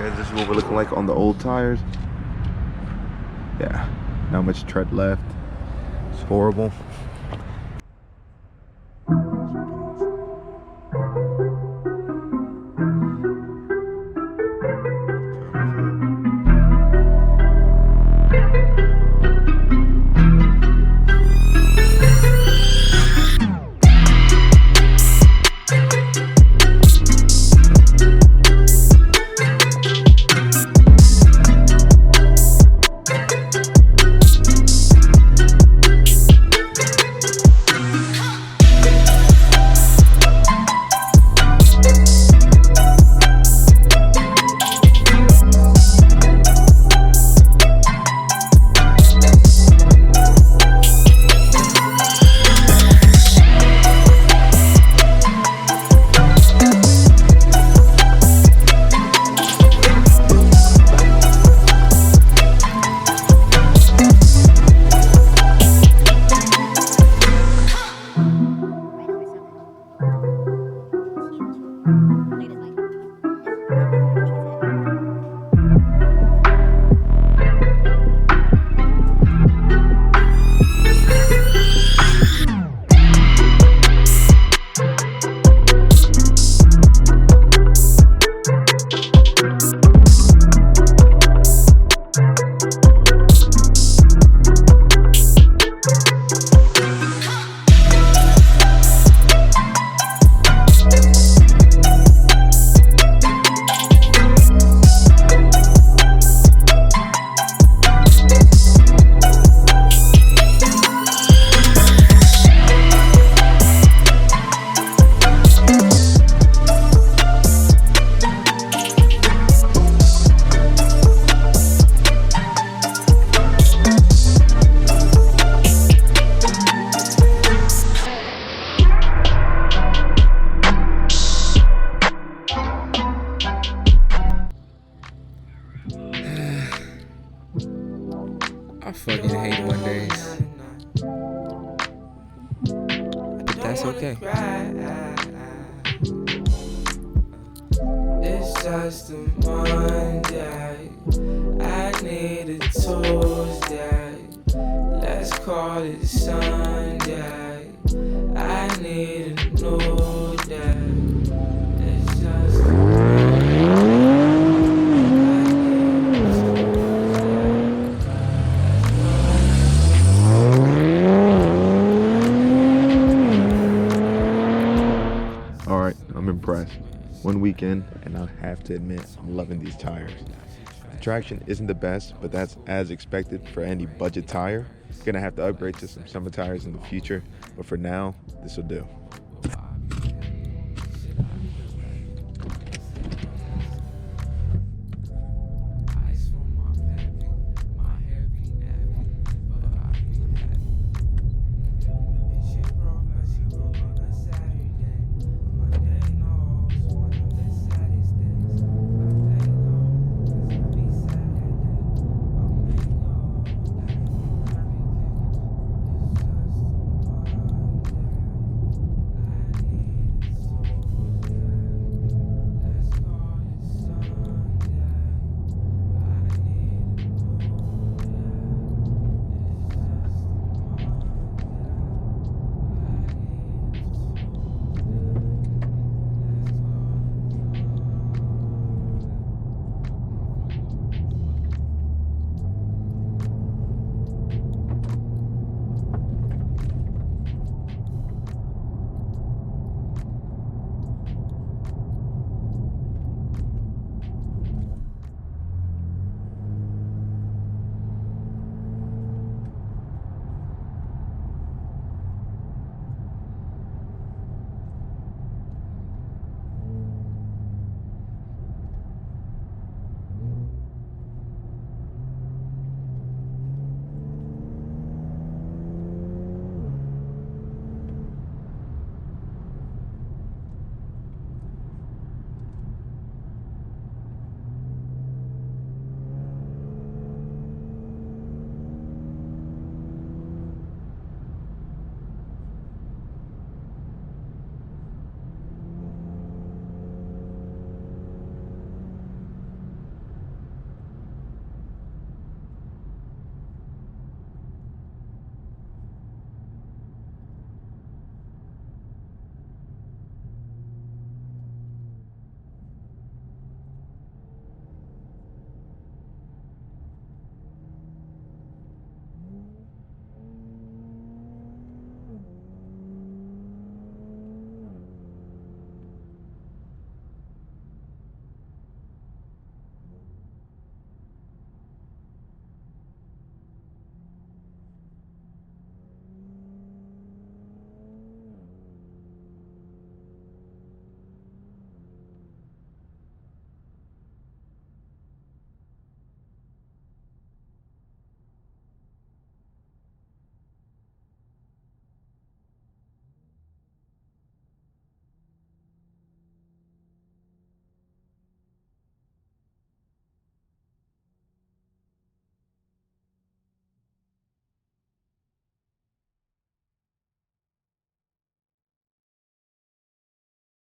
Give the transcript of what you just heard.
guys, this is what we're looking like on the old tires. Yeah, not much tread left. It's horrible. I fucking hate Mondays. But that's okay. It's just a Monday. I need a Tuesday. Let's call it Sunday. I need a new day. It's just a Alright, I'm impressed. One weekend, and I have to admit, I'm loving these tires. The traction isn't the best, but that's as expected for any budget tire. Gonna have to upgrade to some summer tires in the future, but for now, this will do.